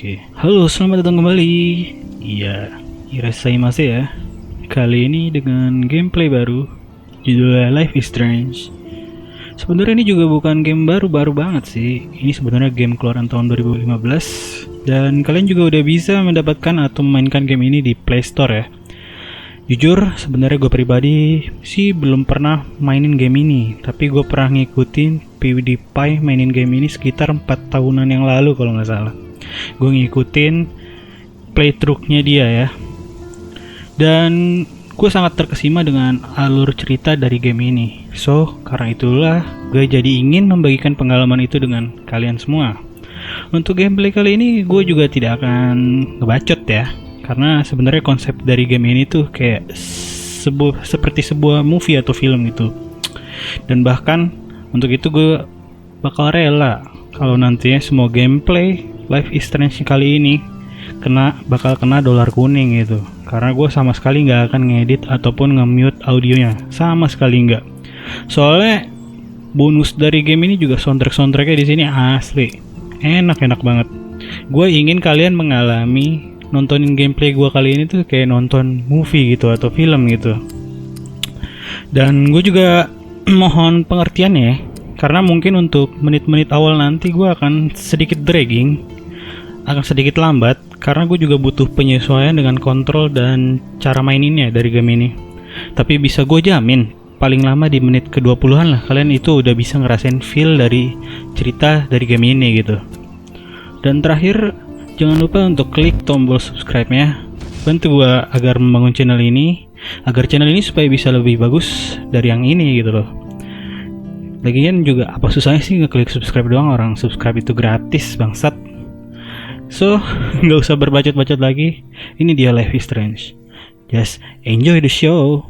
Oke, halo, selamat datang kembali. Iya, irasaimasu ya. Kali ini dengan gameplay baru, judulnya Life is Strange. Sebenarnya ini juga bukan game baru-baru banget sih. Ini sebenarnya game keluaran tahun 2015 dan kalian juga udah bisa mendapatkan atau memainkan game ini di Play Store ya. Jujur, sebenarnya gue pribadi sih belum pernah mainin game ini, tapi gue pernah ngikutin PewDiePie mainin game ini sekitar 4 tahunan yang lalu kalau nggak salah. Gue ngikutin playthrough-nya dia ya, dan gue sangat terkesima dengan alur cerita dari game ini. So, karena itulah gue jadi ingin membagikan pengalaman itu dengan kalian semua. Untuk gameplay kali ini gue juga tidak akan ngebacot ya, karena sebenarnya konsep dari game ini tuh kayak seperti sebuah movie atau film gitu. Dan bahkan untuk itu gue bakal rela kalau nantinya semua gameplay Life is Strange kali ini bakal kena dolar kuning gitu, karena gue sama sekali nggak akan ngedit ataupun nge-mute audionya, sama sekali nggak. Soalnya bonus dari game ini juga soundtracknya di sini asli enak banget. Gue ingin kalian mengalami nontonin gameplay gue kali ini tuh kayak nonton movie gitu atau film gitu. Dan gue juga mohon pengertian ya, karena mungkin untuk menit-menit awal nanti gue akan sedikit dragging, akan sedikit lambat, karena gue juga butuh penyesuaian dengan kontrol dan cara maininnya dari game ini. Tapi bisa gue jamin paling lama di menit ke-20-an lah kalian itu udah bisa ngerasain feel dari cerita dari game ini gitu. Dan terakhir, jangan lupa untuk klik tombol subscribe-nya. Bantu gue agar membangun channel ini, agar channel ini supaya bisa lebih bagus dari yang ini gitu loh. Lagian juga apa susahnya sih ngeklik subscribe doang, orang subscribe itu gratis bangsat. So, nggak usah berbacot-bacot lagi. Ini dia Life is Strange. Just enjoy the show.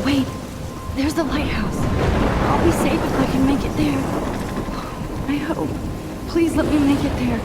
Wait, there's the lighthouse. I'll be safe if I can make it there. I hope. Please let me make it there.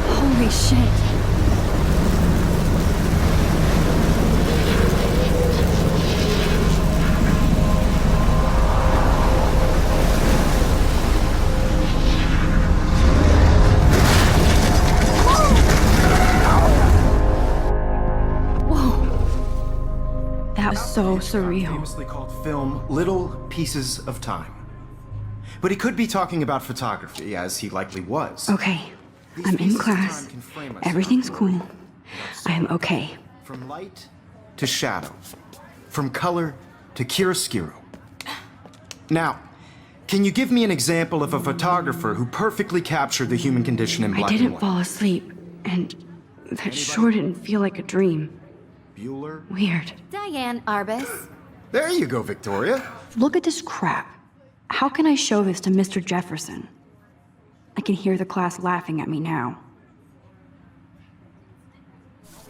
Holy shit. That was so surreal. Famously called film Little Pieces of Time. But he could be talking about photography, as he likely was. Okay, I'm in class. Everything's cool. I am okay. From light to shadow. From color to chiaroscuro. Now, can you give me an example of a photographer who perfectly captured the human condition in I black and didn't white? fall asleep, and that sure didn't feel like a dream. Bueller? Weird. Diane Arbus. There you go, Victoria. Look at this crap. How can I show this to Mr. Jefferson? I can hear the class laughing at me now.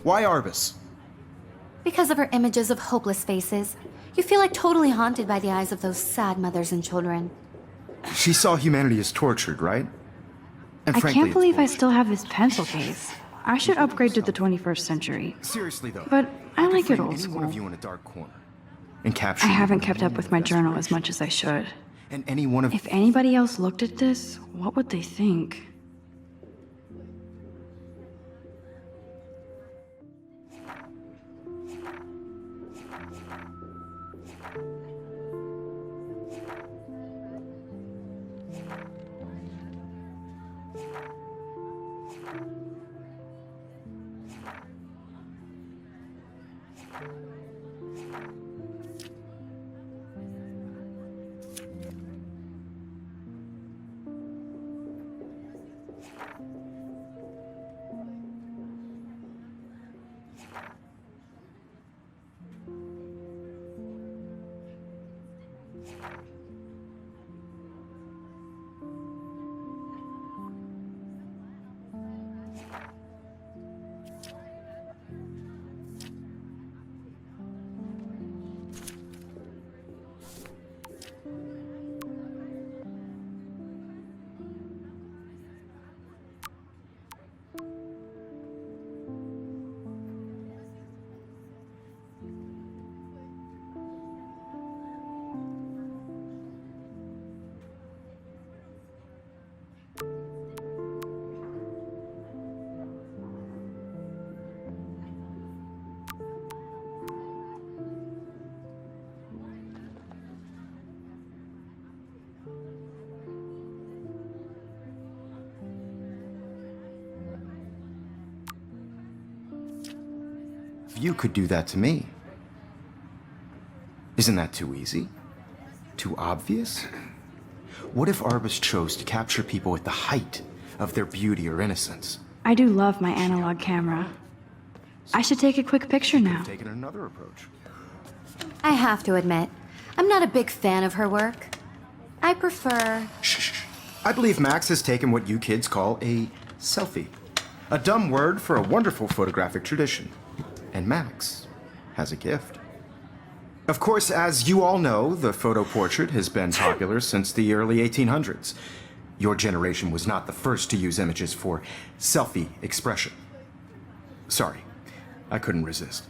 Why Arbus? Because of her images of hopeless faces, you feel like totally haunted by the eyes of those sad mothers and children. She saw humanity as tortured, right? And I frankly, can't believe I it's still have this pencil case. I should upgrade to the 21st century. bullshit. Seriously though. But I could like it frame old any one school. of you in a dark corner and capture. I you haven't in kept a up with my moment of journal as desperation. much as I should. And any one of If anybody else looked at this, what would they think? you could do that to me. Isn't that too easy? Too obvious? What if Arbus chose to capture people at the height of their beauty or innocence? I do love my analog camera. I should take a quick picture now. Taken another approach. I have to admit, I'm not a big fan of her work. I prefer... Shh. I believe Max has taken what you kids call a selfie. A dumb word for a wonderful photographic tradition. And Max has a gift. Of course, as you all know, the photo portrait has been popular since the early 1800s. Your generation was not the first to use images for selfie expression. Sorry, I couldn't resist.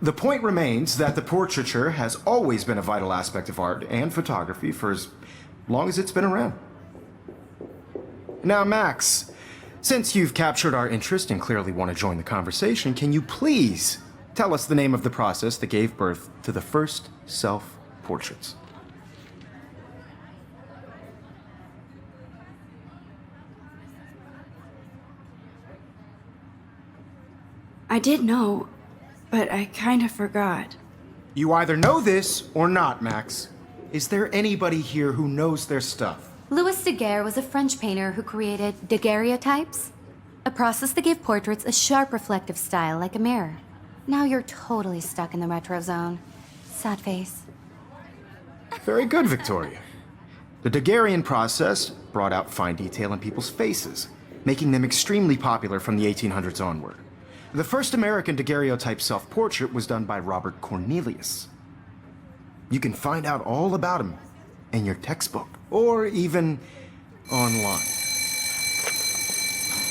The point remains that the portraiture has always been a vital aspect of art and photography for as long as it's been around. Now, Max, since you've captured our interest and clearly want to join the conversation, can you please tell us the name of the process that gave birth to the first self-portraits? I did know, but I kind of forgot. You either know this or not, Max. Is there anybody here who knows their stuff? Louis Daguerre was a French painter who created daguerreotypes, a process that gave portraits a sharp reflective style like a mirror. Now you're totally stuck in the retro zone. Sad face. Very good, Victoria. The Daguerrean process brought out fine detail in people's faces, making them extremely popular from the 1800s onward. The first American daguerreotype self-portrait was done by Robert Cornelius. You can find out all about him in your textbook, or even online.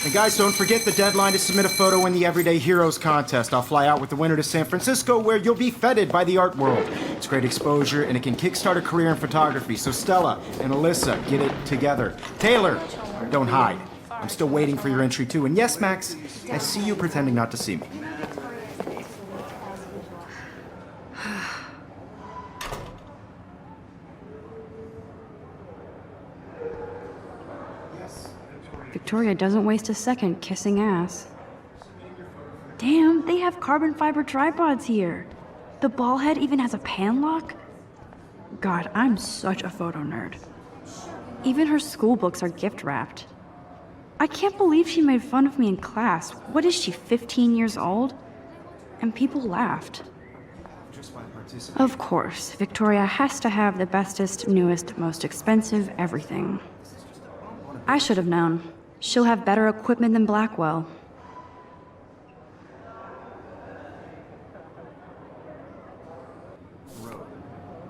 And guys, don't forget the deadline to submit a photo in the Everyday Heroes contest. I'll fly out with the winner to San Francisco, where you'll be feted by the art world. It's great exposure, and it can kickstart a career in photography. So Stella and Alyssa, get it together. Taylor, don't hide. I'm still waiting for your entry too. And yes, Max, I see you pretending not to see me. Victoria doesn't waste a second kissing ass. Damn, they have carbon fiber tripods here. The ball head even has a pan lock. God, I'm such a photo nerd. Even her school books are gift wrapped. I can't believe she made fun of me in class. What is she, 15 years old? And people laughed. Just by Of course, Victoria has to have the bestest, newest, most expensive everything. I should have known. She'll have better equipment than Blackwell.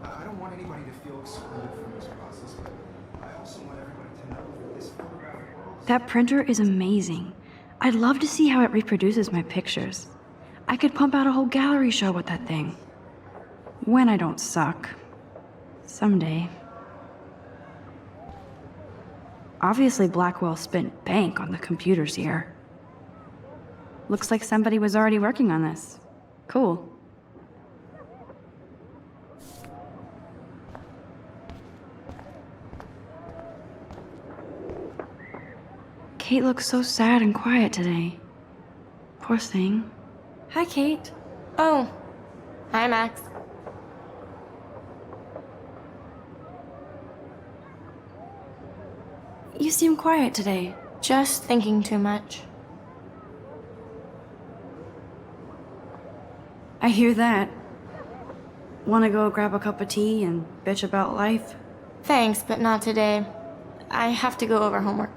I don't want anybody to feel excluded from this process, but I also want everybody to know that this photographic world... That printer is amazing. I'd love to see how it reproduces my pictures. I could pump out a whole gallery show with that thing. When I don't suck. Someday. Obviously, Blackwell spent bank on the computers here. Looks like somebody was already working on this. Cool. Kate looks so sad and quiet today. Poor thing. Hi, Kate. Oh, hi, Max. You seem quiet today. Just thinking too much. I hear that. Wanna go grab a cup of tea and bitch about life? Thanks, but not today. I have to go over homework.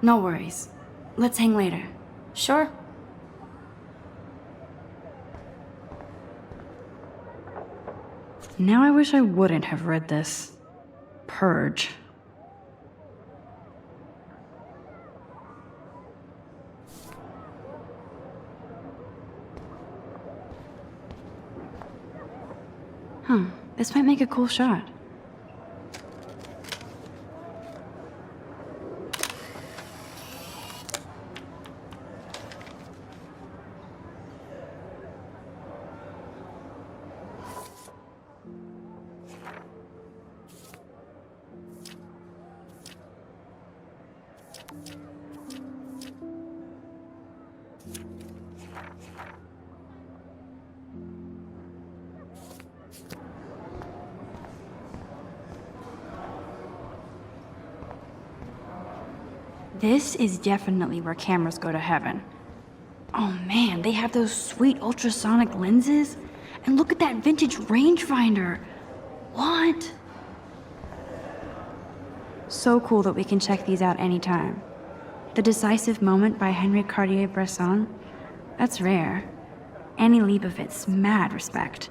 No worries. Let's hang later. Sure. Now I wish I wouldn't have read this. Purge. Huh, this might make a cool shot. This is definitely where cameras go to heaven. Oh man, they have those sweet ultrasonic lenses. And look at that vintage rangefinder. What? So cool that we can check these out anytime. The Decisive Moment by Henry Cartier-Bresson. That's rare. Annie Leibovitz, mad respect.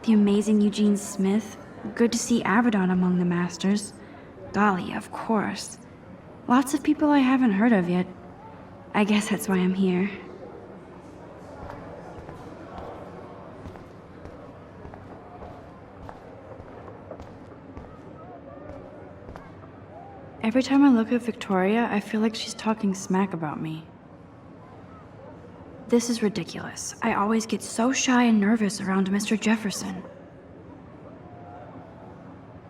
The amazing Eugene Smith. Good to see Avedon among the masters. Golly, of course. Lots of people I haven't heard of yet. I guess that's why I'm here. Every time I look at Victoria, I feel like she's talking smack about me. This is ridiculous. I always get so shy and nervous around Mr. Jefferson.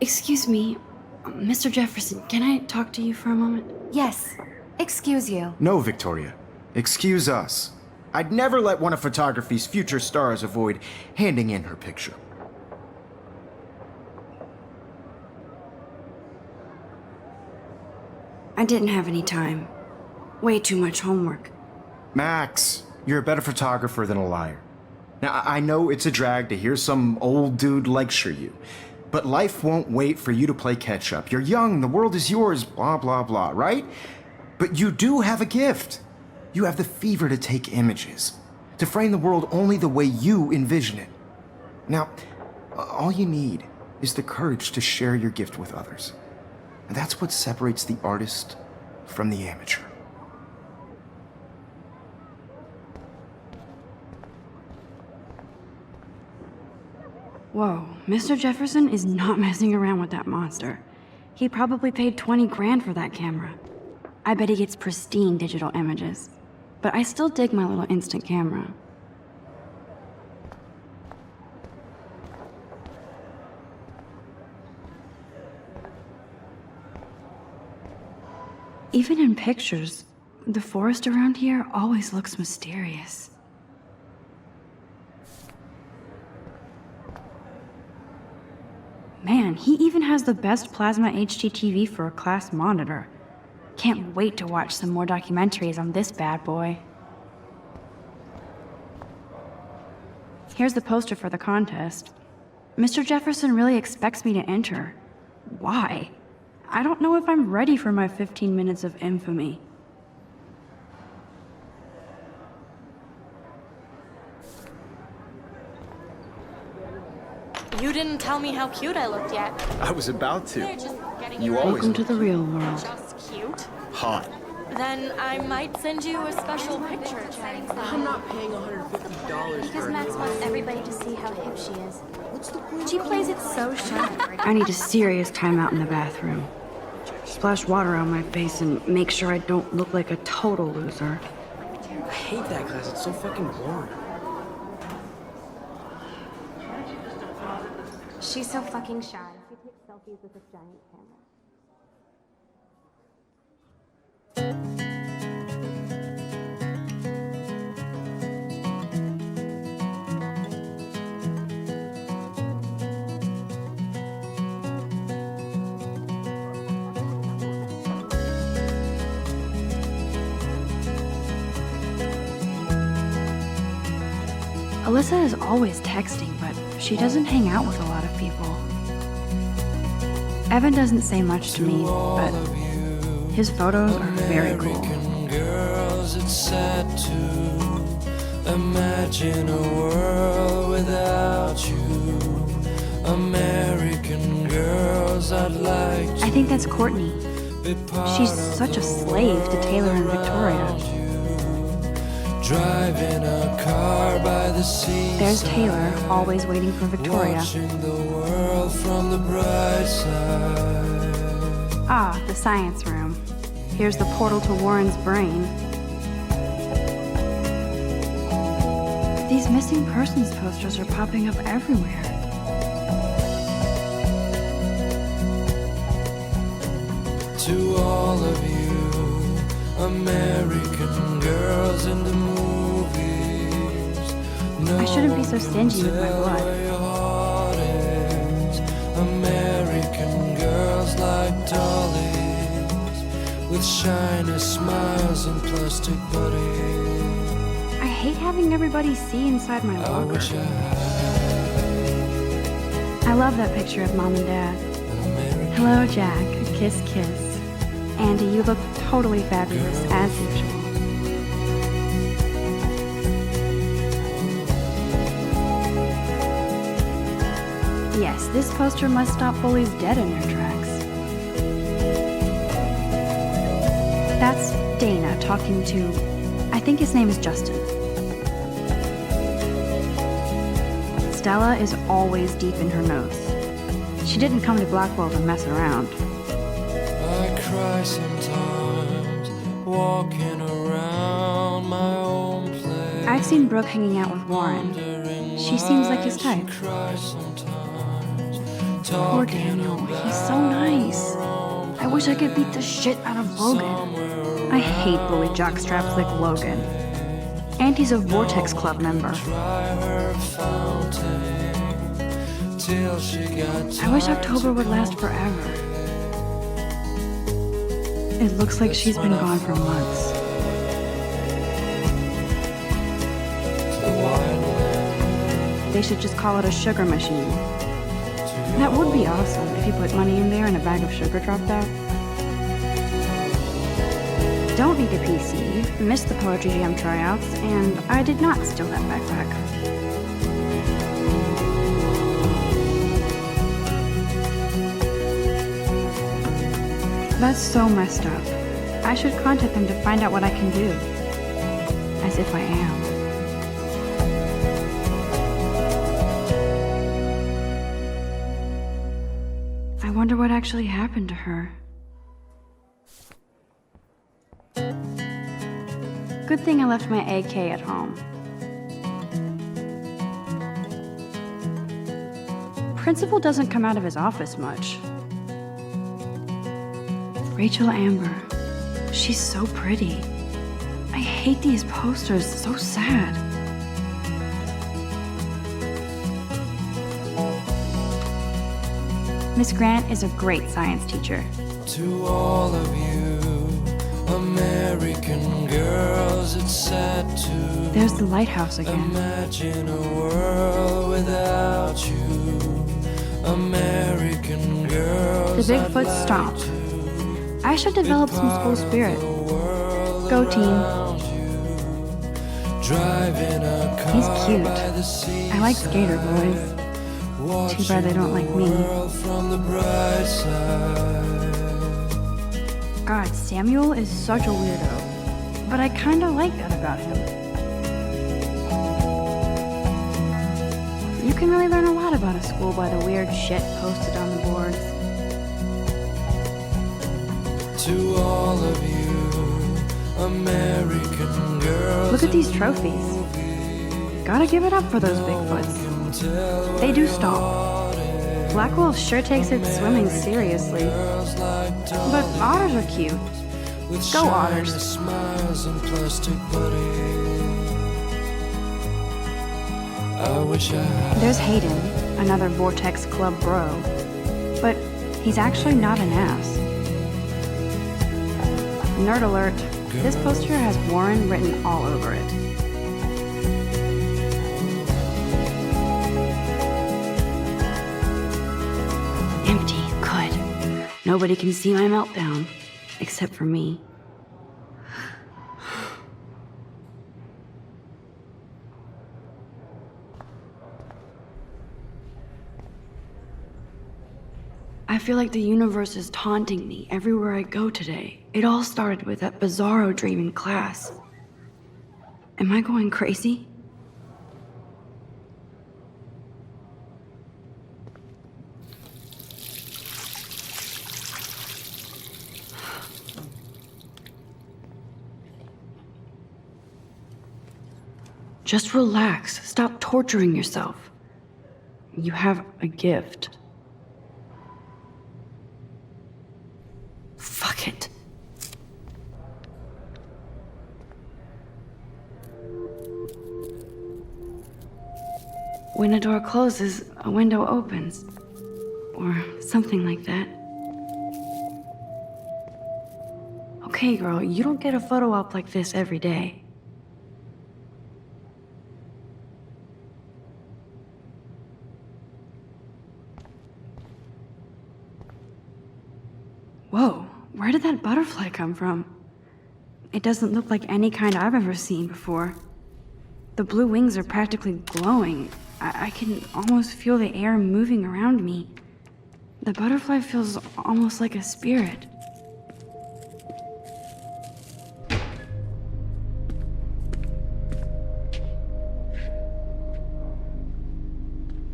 Excuse me, Mr. Jefferson, can I talk to you for a moment? Yes. Excuse you. No, Victoria. Excuse us. I'd never let one of photography's future stars avoid handing in her picture. I didn't have any time. Way too much homework. Max, you're a better photographer than a liar. Now, I know it's a drag to hear some old dude lecture you, but life won't wait for you to play catch-up. You're young, the world is yours, blah, blah, blah, right? But you do have a gift. You have the fever to take images, to frame the world only the way you envision it. Now, all you need is the courage to share your gift with others. And that's what separates the artist from the amateur. Whoa, Mr. Jefferson is not messing around with that monster. He probably paid 20 grand for that camera. I bet he gets pristine digital images. But I still dig my little instant camera. Even in pictures, the forest around here always looks mysterious. Man, he even has the best plasma HDTV for a class monitor. Can't wait to watch some more documentaries on this bad boy. Here's the poster for the contest. Mr. Jefferson really expects me to enter. Why? I don't know if I'm ready for my 15 minutes of infamy. You didn't tell me how cute I looked yet. I was about to. Just getting You ready. always Welcome to the real world. Just cute. hot. Then I might send you a special picture. I'm not paying $150 Because for Max it. wants everybody to see how hip she is. What's the point? She plays it so shy. I need a serious timeout in the bathroom. Splash water on my face and make sure I don't look like a total loser. I hate that class. It's so fucking boring. She's so fucking shy. She takes selfies with this giant camera. Alyssa is always texting, but she doesn't hang out with a lot of people. Evan doesn't say much to me, but his photos are very cool. American girls, it's sad to imagine a world without you. American girls, I'd like to I think that's Courtney. be part She's of such a the slave to Taylor and Victoria. around you. Driving a car by the sea. There's Taylor, always waiting for Victoria. Watching the world from the bright side. Ah, the science room. Here's the portal to Warren's brain. These missing persons posters are popping up everywhere. To all of you, American girls in the movies. I shouldn't be so stingy with my blood. Where your heart is. American girls like dollies, with shiny smiles and plastic bodies. I hate having everybody see inside my I locker. wish I had I love that picture of Mom and Dad. an American. Hello, Jack. Kiss, kiss. Andy, you look totally fabulous, as usual. Yes, this poster must stop bullies dead in their tracks. That's Dana talking to, I think his name is Justin. Stella is always deep in her notes. She didn't come to Blackwell to mess around. I cry sometimes, walking around my own place. I've seen Brooke hanging out with Warren. She seems like his type. Cry sometimes, Poor Daniel, he's so nice. I wish I could beat the shit out of Logan. I hate bully jockstraps like Logan. And he's a Vortex Club member. Try her fountain till she got I wish October would last forever. It looks like she's been gone for months. They should just call it a sugar machine. That would be awesome if you put money in there and a bag of sugar dropped out. Don't need a PC, missed the Poetry Jam tryouts, and I did not steal that backpack. That's so messed up. I should contact them to find out what I can do. As if I am. I wonder what actually happened to her. Good thing I left my AK at home. Principal doesn't come out of his office much. Rachel Amber. She's so pretty. I hate these posters, so sad. Miss Grant is a great science teacher. to all of you, American girls, it's sad to There's the lighthouse again. imagine a world without you. American girls. The Bigfoot stomped. I should develop some school spirit. Go team. Driving a car He's cute. by the sea. I like skater boys. Too bad they don't like me. From the bright side. God, Samuel is such a weirdo. But I kinda like that about him. You can really learn a lot about a school by the weird shit posted on the boards. To all of you, American girls. Look at these trophies. Gotta give it up for those Bigfoots. They do stomp. Blackwell sure takes its swimming seriously. But otters are cute. Go otters. Smiles and plastic buddies. I wish I had. There's Hayden, another Vortex Club bro. But he's actually not an ass. Nerd alert, this poster has Warren written all over it. Empty, good. Nobody can see my meltdown, except for me. I feel like the universe is taunting me everywhere I go today. It all started with that bizarro dream in class. Am I going crazy? Just relax. Stop torturing yourself. You have a gift. Fuck it. When a door closes, a window opens. Or something like that. Okay, girl, you don't get a photo op like this every day. Whoa, where did that butterfly come from? It doesn't look like any kind I've ever seen before. The blue wings are practically glowing. I can almost feel the air moving around me. The butterfly feels almost like a spirit.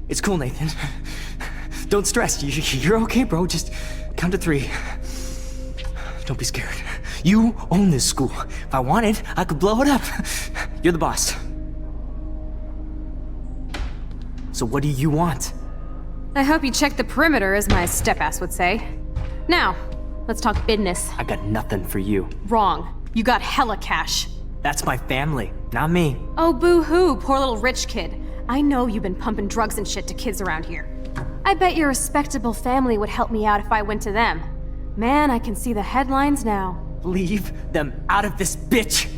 It's cool, Nathan. Don't stress. You're okay, bro. Just count to 3. Don't be scared. You own this school. If I wanted, I could blow it up. You're the boss. So what do you want? I hope you checked the perimeter, as my step-ass would say. Now, let's talk business. I got nothing for you. Wrong. You got hella cash. That's my family, not me. Oh, boo-hoo, poor little rich kid. I know you've been pumping drugs and shit to kids around here. I bet your respectable family would help me out if I went to them. Man, I can see the headlines now. Leave them out of this bitch!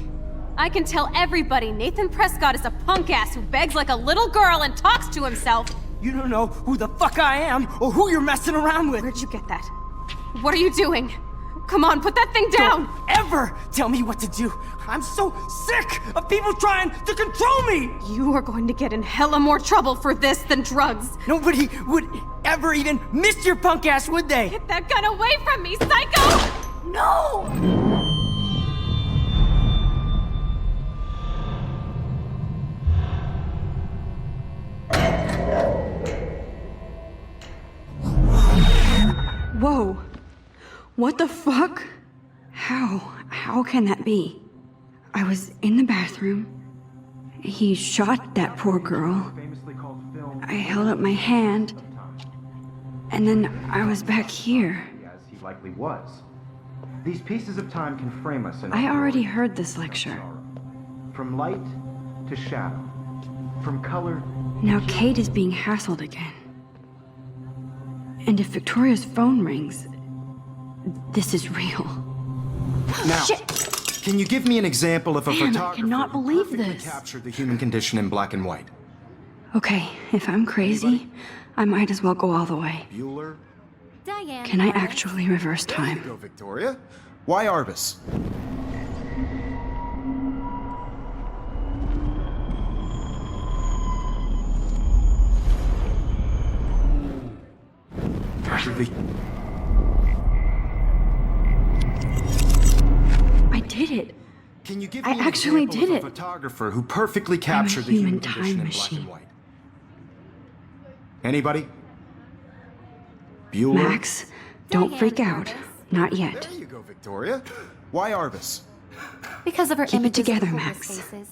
I can tell everybody Nathan Prescott is a punk ass who begs like a little girl and talks to himself. You don't know who the fuck I am or who you're messing around with. Where'd you get that? What are you doing? Come on, put that thing down! Don't ever tell me what to do. I'm so sick of people trying to control me! You are going to get in hella more trouble for this than drugs. Nobody would ever even miss your punk ass, would they? Get that gun away from me, psycho! No! Whoa. What the fuck? How can that be? I was in the bathroom. He shot that poor girl. I held up my hand. And then I was back here. As he likely was. These pieces of time can frame us in I already heard this lecture. From light to shadow. From color. Now Kate is being hassled again. And if Victoria's phone rings, this is real. Now, Shit. Can you give me an example of a Man, I photographer cannot who believe perfectly this. captured the human condition in black and white? Okay, if I'm crazy, I might as well go all the way. Bueller. Diane. Can I Lawrence. actually reverse There you time? go, Victoria. Why Arbus? I did it. Can you give I me an actually example did of a it. photographer who perfectly captured the human human condition time in black machine. and white? Anybody? Bueller? Max, don't Diane freak out. Arbus. Not yet. There you go, Victoria. Why Arbus? Because of her Keep it images together, of hopeless Max. faces.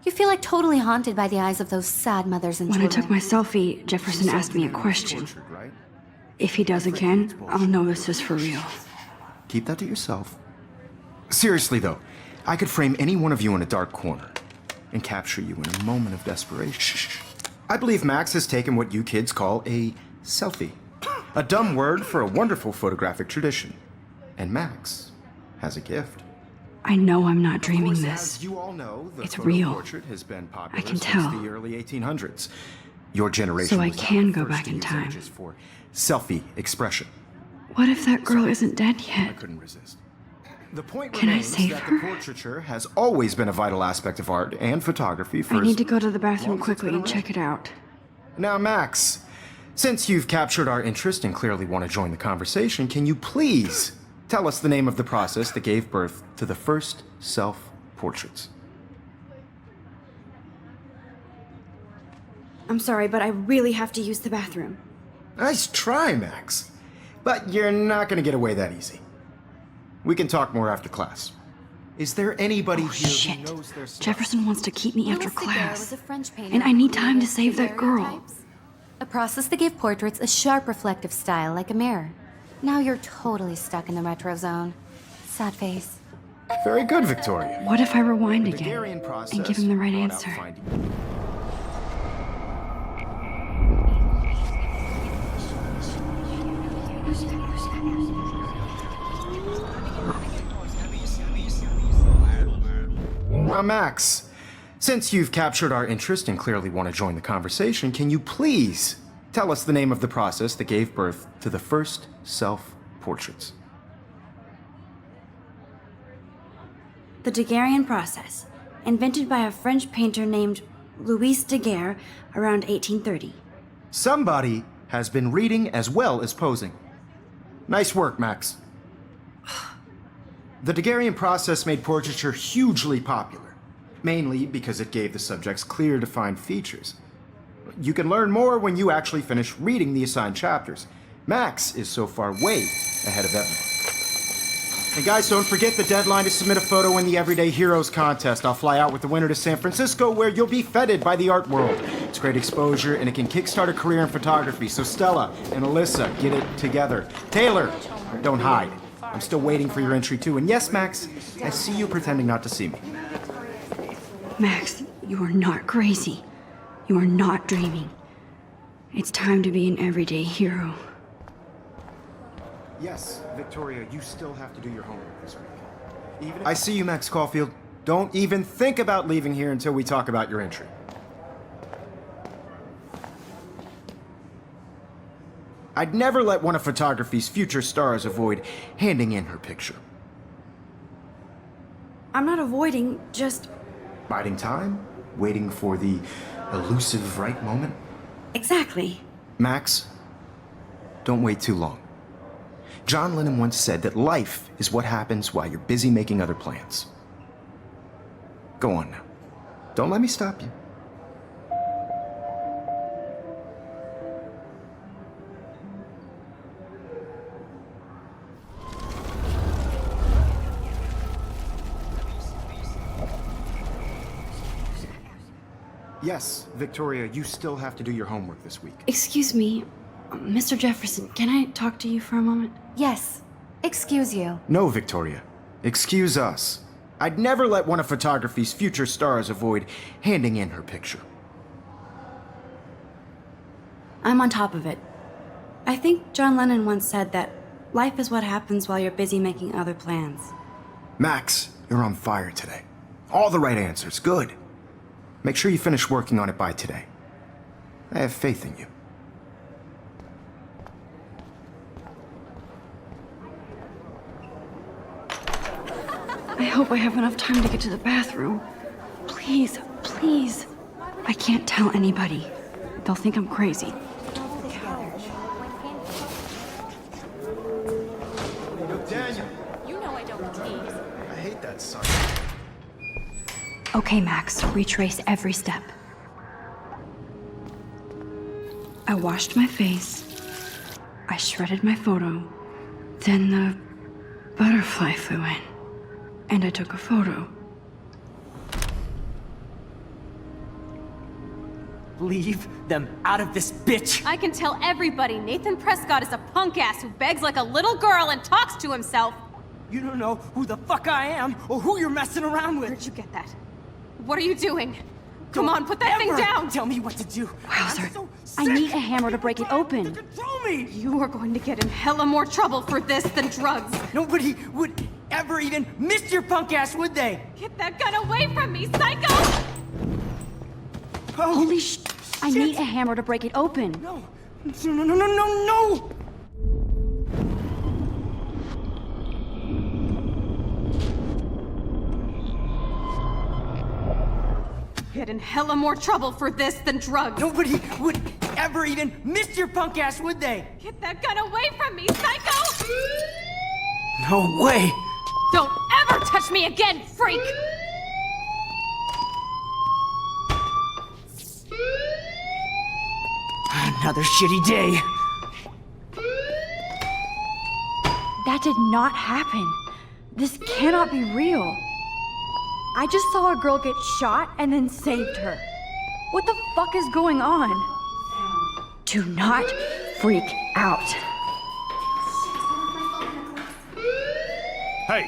You feel like totally haunted by the eyes of those sad mothers and When I children. took my selfie, Jefferson asked me a question. Tortured, right? If he does again, I'll know this is for real. Keep that to yourself. Seriously, though, I could frame any one of you in a dark corner and capture you in a moment of desperation. I believe Max has taken what you kids call a selfie. A dumb word for a wonderful photographic tradition. And Max has a gift. I know I'm not Of dreaming course, this. as you all know, the It's photo real. portrait has been popular I can since tell. the early 1800s. Your generation So I was not can the go first back to in use time. images for selfie expression. What if that girl isn't dead I yet? couldn't resist. The point Can I remains save that her? the portraiture has always been a vital aspect of art and photography for I as need to go to the bathroom long as it's quickly been and check it out. Now, Max, since you've captured our interest and clearly want to join the conversation, can you please tell us the name of the process that gave birth to the first self-portraits? I'm sorry, but I really have to use the bathroom. Nice try, Max. But you're not going to get away that easy. We can talk more after class. Is there anybody Oh, here shit. who knows their stuff? Jefferson wants to keep me after Louis Daguerre class. was a French painter And I who need time to created save that girl. daguerreotypes, a process that gave portraits a sharp reflective style like a mirror. Now you're totally stuck in the retro zone. Sad face. Very good, Victoria. What if I rewind The again Daguerrean process and give him the right brought out answer? finding- Now, Max, since you've captured our interest and clearly want to join the conversation, can you please tell us the name of the process that gave birth to the first self-portraits? The Daguerrean process, invented by a French painter named Louis Daguerre around 1830. Somebody has been reading as well as posing. Nice work, Max. The Daguerrean process made portraiture hugely popular, mainly because it gave the subjects clear, defined features. You can learn more when you actually finish reading the assigned chapters. Max is so far way ahead of everyone. And guys, don't forget the deadline to submit a photo in the Everyday Heroes contest. I'll fly out with the winner to San Francisco, where you'll be feted by the art world. It's great exposure, and it can kickstart a career in photography. So Stella and Alyssa, get it together. Taylor, don't hide. I'm still waiting for your entry too. And yes, Max, I see you pretending not to see me. Max, you are not crazy. You are not dreaming. It's time to be an everyday hero. Yes, Victoria, you still have to do your homework this week. I see you, Max Caulfield. Don't even think about leaving here until we talk about your entry. I'd never let one of photography's future stars avoid handing in her picture. I'm not avoiding, just... Biding time? Waiting for the elusive right moment? Exactly. Max, don't wait too long. John Lennon once said that life is what happens while you're busy making other plans. Go on now. Don't let me stop you. Yes, Victoria, you still have to do your homework this week. Excuse me, Mr. Jefferson, can I talk to you for a moment? Yes. Excuse you. No, Victoria. Excuse us. I'd never let one of photography's future stars avoid handing in her picture. I'm on top of it. I think John Lennon once said that life is what happens while you're busy making other plans. Max, you're on fire today. All the right answers. Good. Make sure you finish working on it by today. I have faith in you. I hope I have enough time to get to the bathroom. Please, please. I can't tell anybody. They'll think I'm crazy. Daniel! You know I don't tease. I hate that son. Okay, Max, retrace every step. I washed my face. I shredded my photo. Then the butterfly flew in. And I took a photo. Leave them out of this bitch! I can tell everybody Nathan Prescott is a punk ass who begs like a little girl and talks to himself. You don't know who the fuck I am or who you're messing around with. Where'd you get that? What are you doing? Come on, put that thing Ever down! Tell me what to do. Wowzer, I'm so I sick need a hammer to break it open. to control me. You are going to get in hella more trouble for this than drugs. Nobody would ever even miss your punk ass, would they? Get that gun away from me, psycho! Oh, Holy sh... I need a hammer to break it open. no! No, no, no, no, no, no! Get in hella more trouble for this than drugs. Nobody would ever even miss your punk ass, would they? Get that gun away from me, psycho! No way! Don't ever touch me again, freak! Another shitty day. That did not happen. This cannot be real. I just saw a girl get shot and then saved her. What the fuck is going on? Do not freak out. Hey,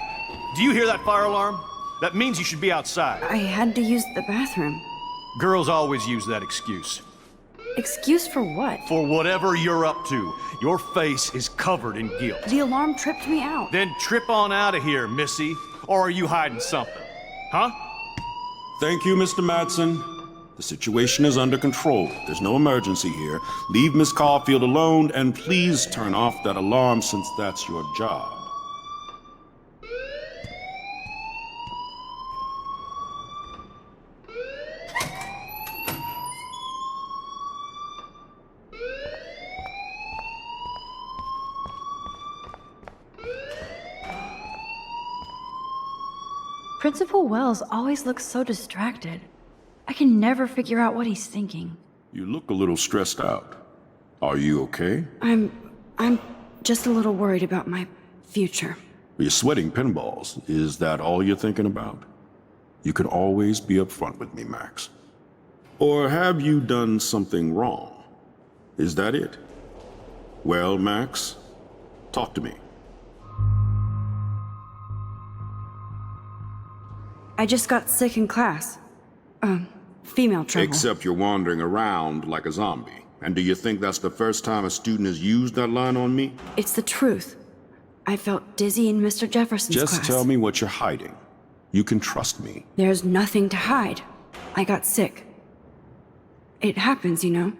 do you hear that fire alarm? That means you should be outside. I had to use the bathroom. Girls always use that excuse. Excuse for what? For whatever you're up to, your face is covered in guilt. The alarm tripped me out. Then trip on out of here, Missy. Or are you hiding something? Huh? Thank you, Mr. Madsen. The situation is under control. There's no emergency here. Leave Miss Caulfield alone, and please turn off that alarm since that's your job. Principal Wells always looks so distracted. I can never figure out what he's thinking. You look a little stressed out. Are you okay? I'm just a little worried about my future. You're sweating pinballs. Is that all you're thinking about? You can always be upfront with me, Max. Or have you done something wrong? Is that it? Well, Max, talk to me. I just got sick in class. Female trouble. Except you're wandering around like a zombie. And do you think that's the first time a student has used that line on me? It's the truth. I felt dizzy in Mr. Jefferson's class. Just tell me what you're hiding. You can trust me. There's nothing to hide. I got sick. It happens, you know.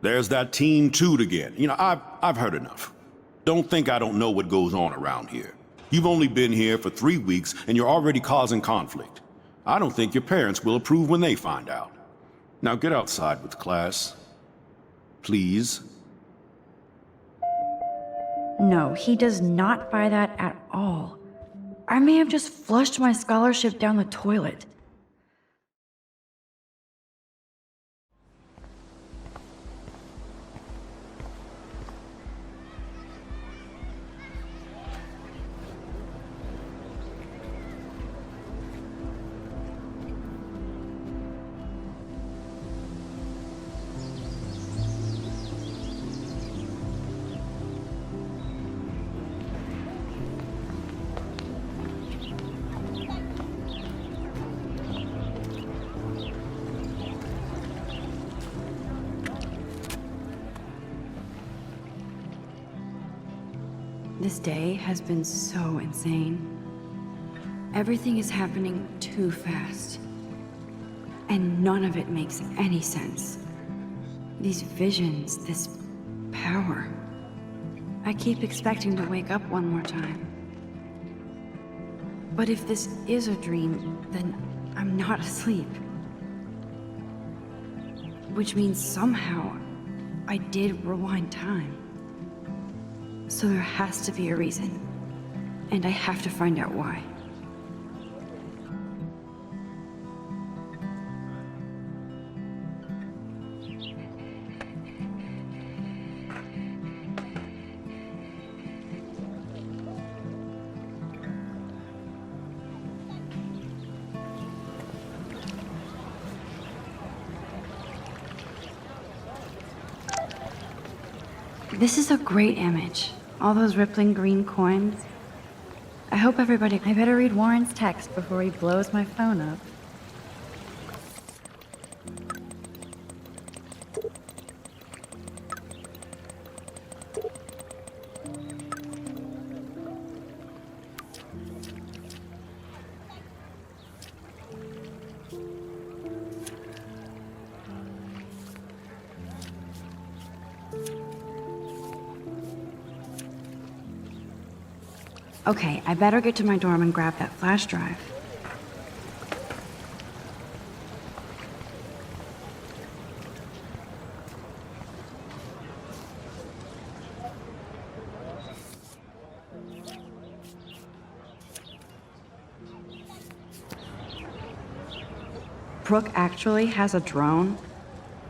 There's that Team Toot again. You know, I've heard enough. Don't think I don't know what goes on around here. You've only been here for 3 weeks, and you're already causing conflict. I don't think your parents will approve when they find out. Now get outside with class. Please. No, he does not buy that at all. I may have just flushed my scholarship down the toilet. This day has been so insane. Everything is happening too fast. And none of it makes any sense. These visions, this power. I keep expecting to wake up one more time. But if this is a dream, then I'm not asleep. Which means somehow I did rewind time. So there has to be a reason. And I have to find out why. This is a great image. All those rippling green coins. I hope everybody... I better read Warren's text before he blows my phone up. Okay, I better get to my dorm and grab that flash drive. Brooke actually has a drone?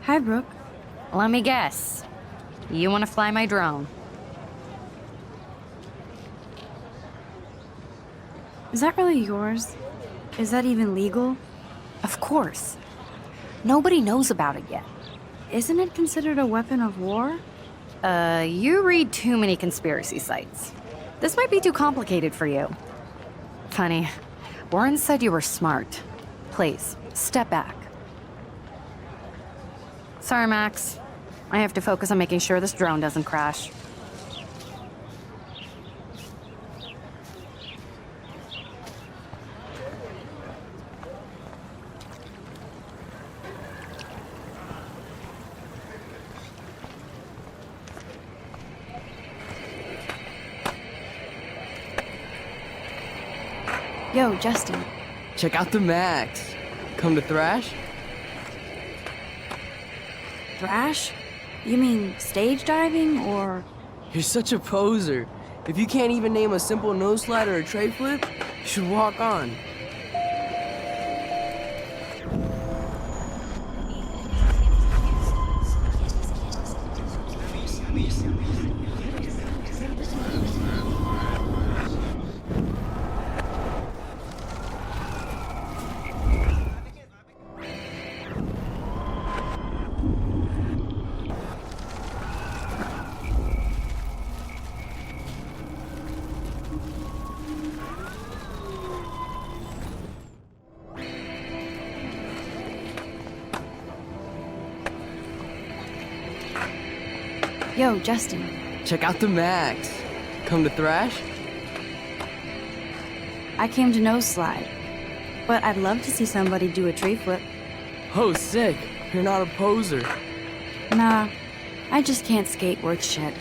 Hi, Brooke. Let me guess. You want to fly my drone? Is that really yours? Is that even legal? Of course. Nobody knows about it yet. Isn't it considered a weapon of war? You read too many conspiracy sites. This might be too complicated for you. Funny, Warren said you were smart. Please, step back. Sorry, Max. I have to focus on making sure this drone doesn't crash. Yo, Justin. Check out the Max. Come to thrash? Thrash? You mean stage diving, or...? You're such a poser. If you can't even name a simple nose slide or a tray flip, you should walk on. Yo, Justin. Check out the Max. Come to thrash? I came to nose slide, but I'd love to see somebody do a tree flip. Oh, sick. You're not a poser. Nah, I just can't skate worth shit.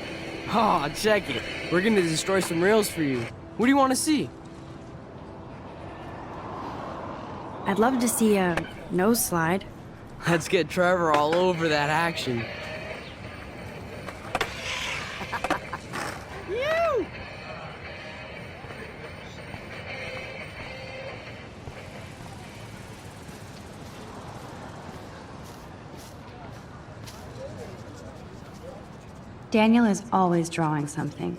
Oh, check it. We're gonna destroy some rails for you. What do you want to see? I'd love to see a nose slide. Let's get Trevor all over that action. Daniel is always drawing something.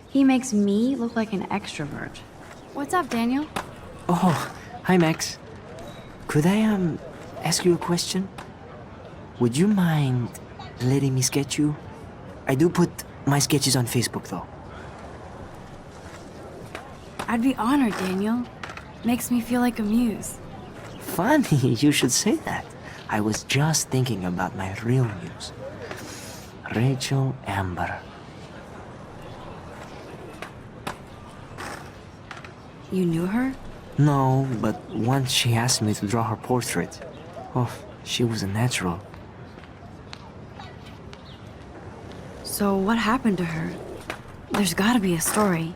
He makes me look like an extrovert. What's up, Daniel? Oh, hi, Max. Could I, ask you a question? Would you mind letting me sketch you? I do put my sketches on Facebook, though. I'd be honored, Daniel. Makes me feel like a muse. Funny, you should say that. I was just thinking about my real muse. Rachel Amber. You knew her? No, but once she asked me to draw her portrait. Oh, she was a natural. So what happened to her? There's gotta be a story.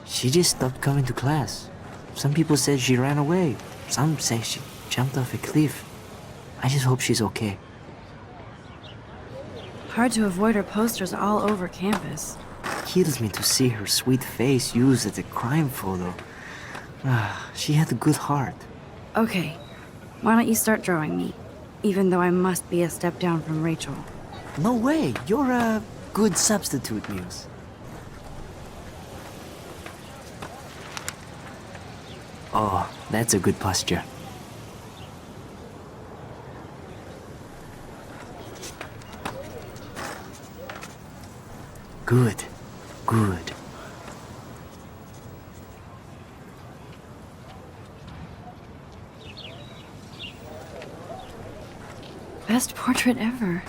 She just stopped coming to class. Some people said she ran away. Some say she jumped off a cliff. I just hope she's okay. Hard to avoid her posters all over campus. Kills me to see her sweet face used as a crime photo. She had a good heart. Okay, why don't you start drawing me? Even though I must be a step down from Rachel. No way, you're a good substitute, Muse. Oh, that's a good posture. Good, good. Best portrait ever.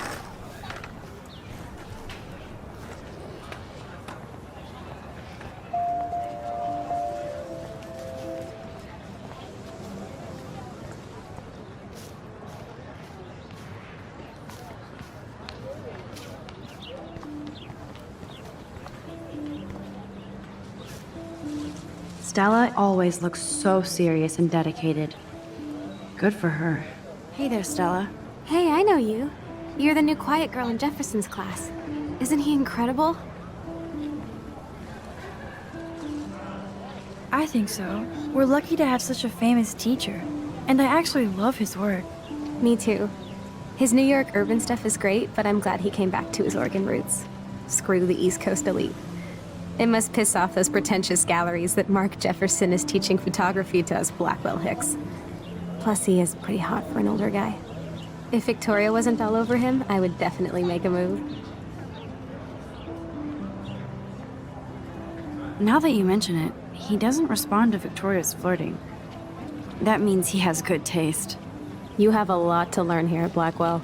Stella always looks so serious and dedicated. Good for her. Hey there, Stella. Hey, I know you. You're the new quiet girl in Jefferson's class. Isn't he incredible? I think so. We're lucky to have such a famous teacher. And I actually love his work. Me too. His New York urban stuff is great, but I'm glad he came back to his Oregon roots. Screw the East Coast elite. It must piss off those pretentious galleries that Mark Jefferson is teaching photography to us Blackwell hicks. Plus, he is pretty hot for an older guy. If Victoria wasn't all over him, I would definitely make a move. Now that you mention it, he doesn't respond to Victoria's flirting. That means he has good taste. You have a lot to learn here at Blackwell.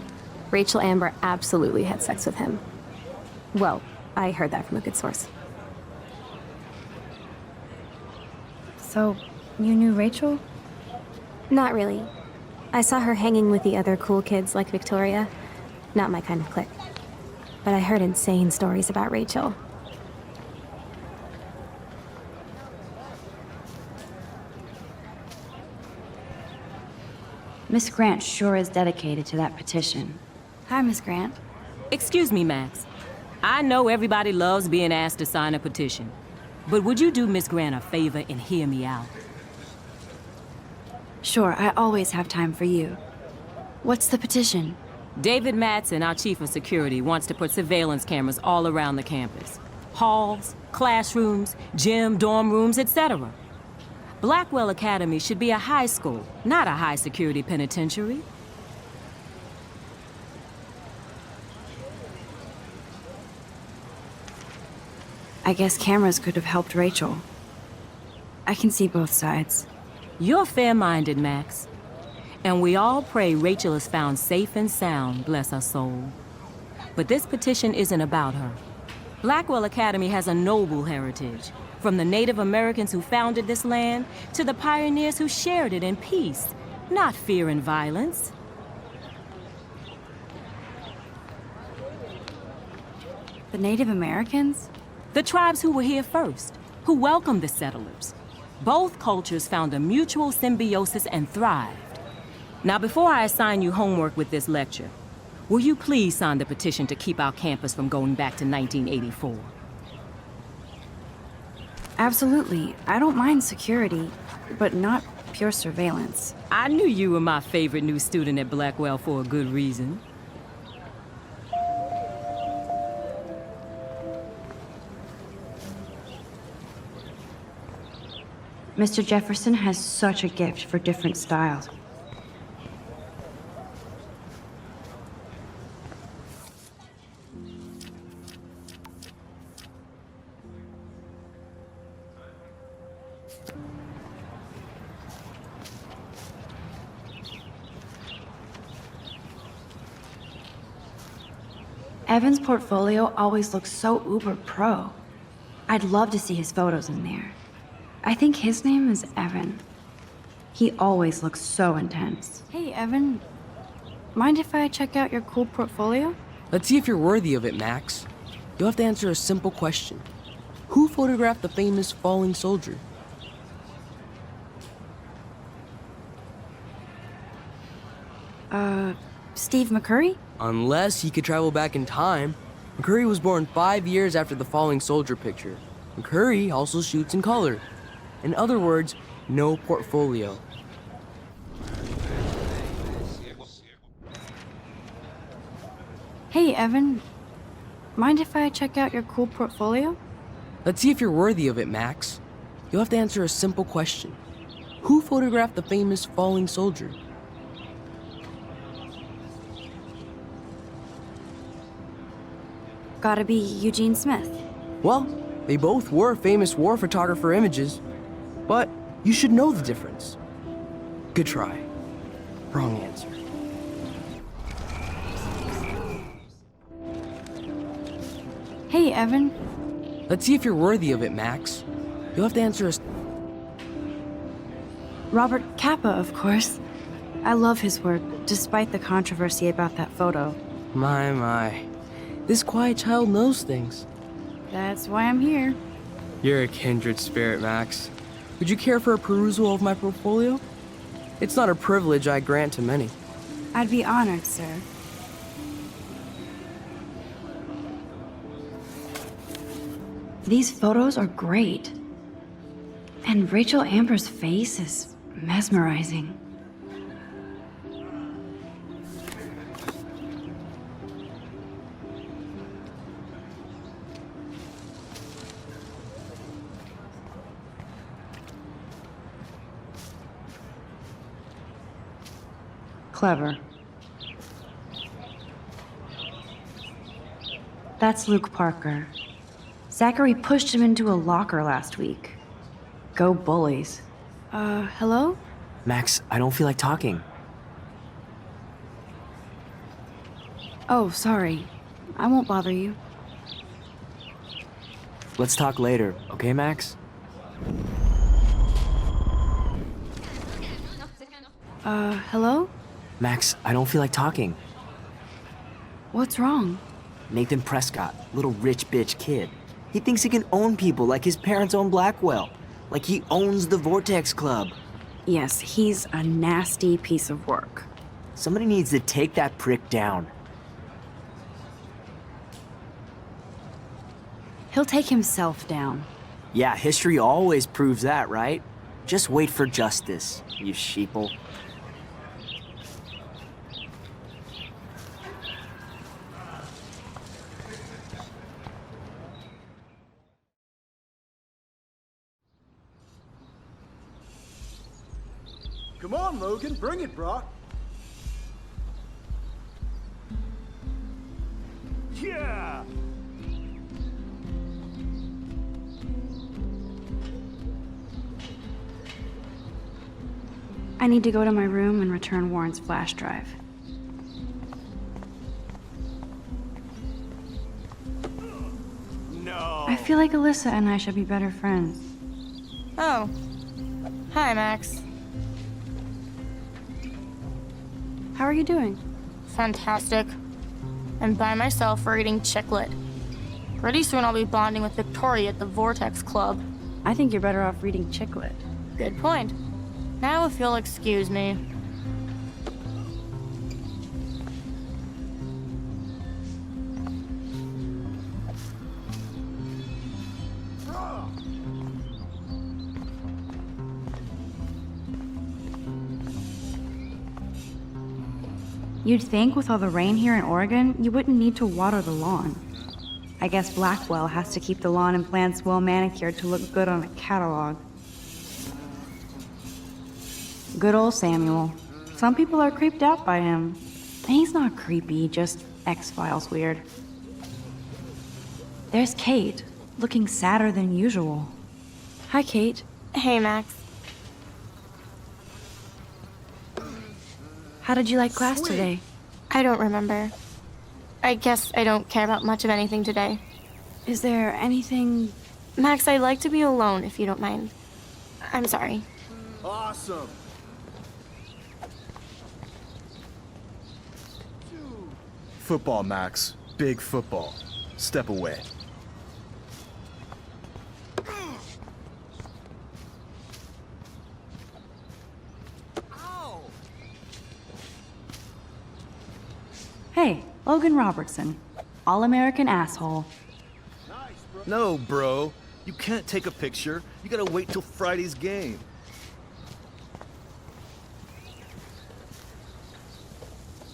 Rachel Amber absolutely had sex with him. Well, I heard that from a good source. So, you knew Rachel? Not really. I saw her hanging with the other cool kids like Victoria. Not my kind of clique. But I heard insane stories about Rachel. Miss Grant sure is dedicated to that petition. Hi, Miss Grant. Excuse me, Max. I know everybody loves being asked to sign a petition. But would you do Miss Grant a favor and hear me out? Sure, I always have time for you. What's the petition? David Matson, our chief of security, wants to put surveillance cameras all around the campus. Halls, classrooms, gym, dorm rooms, etc. Blackwell Academy should be a high school, not a high-security penitentiary. I guess cameras could have helped Rachel. I can see both sides. You're fair-minded, Max. And we all pray Rachel is found safe and sound, bless her soul. But this petition isn't about her. Blackwell Academy has a noble heritage, from the Native Americans who founded this land to the pioneers who shared it in peace, not fear and violence. The Native Americans? The tribes who were here first, who welcomed the settlers. Both cultures found a mutual symbiosis and thrived. Now, before I assign you homework with this lecture, will you please sign the petition to keep our campus from going back to 1984? Absolutely. I don't mind security, but not pure surveillance. I knew you were my favorite new student at Blackwell for a good reason. Mr. Jefferson has such a gift for different styles. Evan's portfolio always looks so uber pro. I'd love to see his photos in there. I think his name is Evan. He always looks so intense. Hey, Evan. Mind if I check out your cool portfolio? Let's see if you're worthy of it, Max. you'll have to answer a simple question. Who photographed the famous falling soldier? Steve McCurry? Unless he could travel back in time. McCurry was born 5 years after the falling soldier picture. McCurry also shoots in color. In other words, no portfolio. Hey, Evan. Mind if I check out your cool portfolio? Let's see if you're worthy of it, Max. You'll have to answer a simple question. Who photographed the famous falling soldier? Gotta be Eugene Smith. Well, they both were famous war photographer images, but you should know the difference. Good try. Wrong answer. Hey, Evan. Let's see if you're worthy of it, Max. You'll have to answer a... Robert Capa, of course. I love his work, despite the controversy about that photo. My. This quiet child knows things. That's why I'm here. You're a kindred spirit, Max. Would you care for a perusal of my portfolio? It's not a privilege I grant to many. I'd be honored, sir. These photos are great. And Rachel Amber's face is mesmerizing. Clever. That's Luke Parker. Zachary pushed him into a locker last week. Go bullies. Hello? Max, I don't feel like talking. Oh, sorry. I won't bother you. Let's talk later, okay, Max? Hello? Max, I don't feel like talking. What's wrong? Nathan Prescott, little rich bitch kid. He thinks he can own people like his parents own Blackwell. Like he owns the Vortex Club. Yes, he's a nasty piece of work. Somebody needs to take that prick down. He'll take himself down. Yeah, history always proves that, right? Just wait for justice, you sheeple. Come on, Logan, bring it, bro. Yeah! I need to go to my room and return Warren's flash drive. No! I feel like Alyssa and I should be better friends. Oh. Hi, Max. How are you doing? Fantastic. I'm by myself reading chick lit. Pretty soon I'll be bonding with Victoria at the Vortex Club. I think you're better off reading chick lit. Good point. Now if you'll excuse me. You'd think with all the rain here in Oregon, you wouldn't need to water the lawn. I guess Blackwell has to keep the lawn and plants well manicured to look good on a catalog. Good old Samuel. Some people are creeped out by him. And he's not creepy, just X-Files weird. There's Kate, looking sadder than usual. Hi, Kate. Hey, Max. How did you like class today? I don't remember. I guess I don't care about much of anything today. Is there anything... Max, I'd like to be alone if you don't mind. I'm sorry. Awesome! Football, Max. Big football. Step away. Hey, Logan Robertson. All-American asshole. No, bro. You can't take a picture. You gotta wait till Friday's game.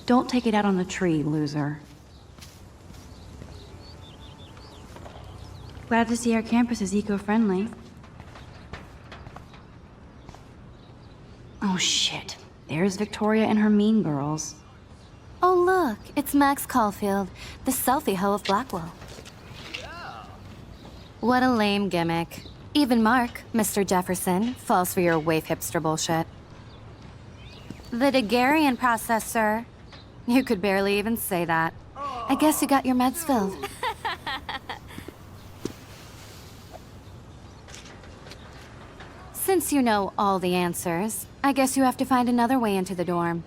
Don't take it out on the tree, loser. Glad to see our campus is eco-friendly. Oh shit. There's Victoria and her mean girls. Oh look, it's Max Caulfield, the selfie hoe of Blackwell. What a lame gimmick. Even Mark, Mr. Jefferson, falls for your waif hipster bullshit. The Daguerrean process, sir. You could barely even say that. I guess you got your meds filled. Since you know all the answers, I guess you have to find another way into the dorm.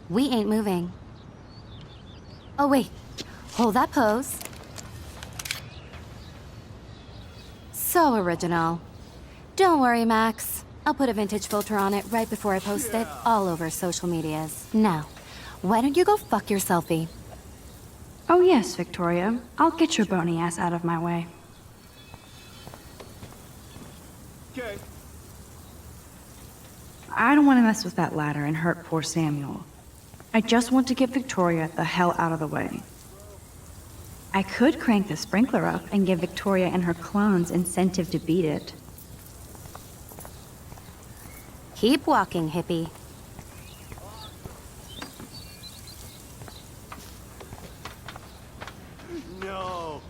We ain't moving. Oh wait, hold that pose. So original. Don't worry, Max. I'll put a vintage filter on it right before I post it all over social medias. Now, why don't you go fuck your selfie? Oh yes, Victoria. I'll get your bony ass out of my way. Okay. I don't want to mess with that ladder and hurt poor Samuel. I just want to get Victoria the hell out of the way. I could crank the sprinkler up and give Victoria and her clones incentive to beat it. Keep walking, hippie. No.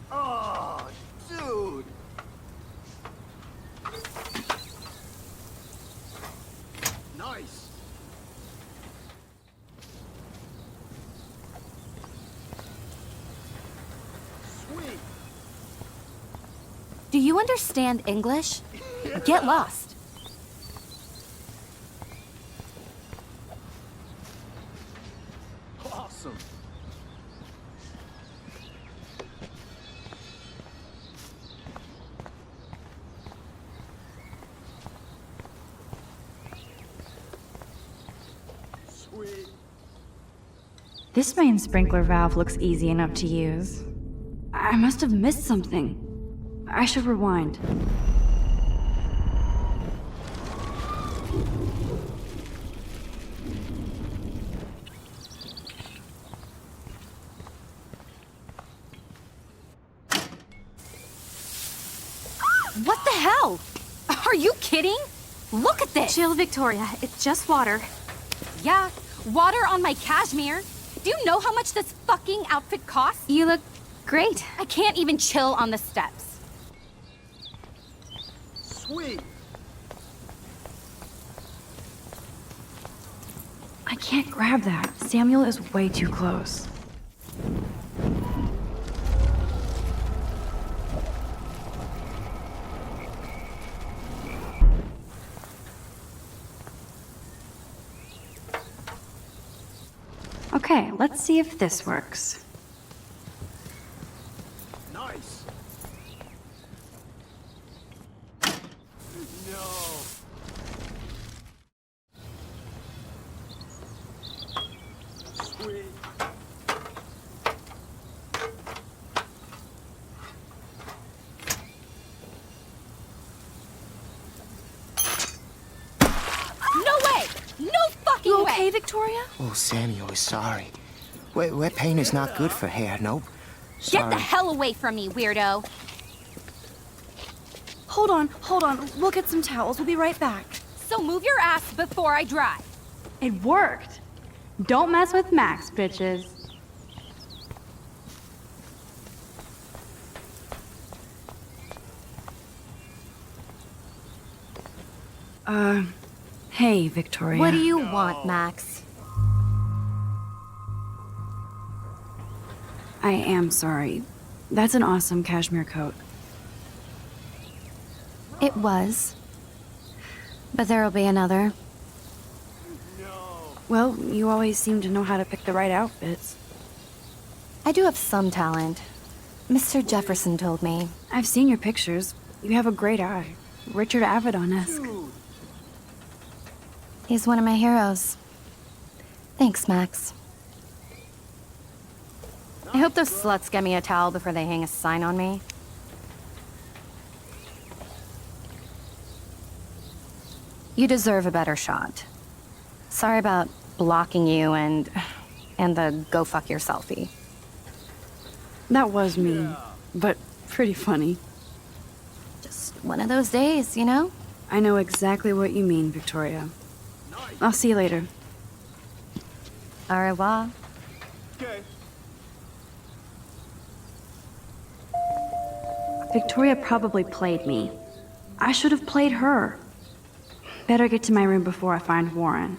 Oh, dude. Nice. Sweet. Do you understand English? Get lost. Awesome. Sweet. This main sprinkler valve looks easy enough to use. I must have missed something. I should rewind. What the hell? Are you kidding? Look at this! Chill, Victoria. It's just water. Yeah, water on my cashmere. Do you know how much this fucking outfit costs? You look great. I can't even chill on the steps. Sweet. I can't grab that. Samuel is way too close. Okay, let's see if this works. Nice. No. Sweet. No way! No fucking You way! okay, Victoria? Oh, Samuel is sorry. Wet paint is not good for hair, nope. Get the hell away from me, weirdo! Hold on. We'll get some towels. We'll be right back. So move your ass before I dry. It worked. Don't mess with Max, bitches. Hey, Victoria. What do you want, Max? I am sorry. That's an awesome cashmere coat. It was. But there'll be another. Well, you always seem to know how to pick the right outfits. I do have some talent. Mr. Jefferson told me. I've seen your pictures. You have a great eye. Richard Avedon-esque. He's one of my heroes. Thanks, Max. I hope those sluts get me a towel before they hang a sign on me. You deserve a better shot. Sorry about blocking you and the go fuck your selfie. That was mean, but pretty funny. Just one of those days, you know? I know exactly what you mean, Victoria. I'll see you later. Au revoir. Okay. Victoria probably played me. I should have played her. Better get to my room before I find Warren.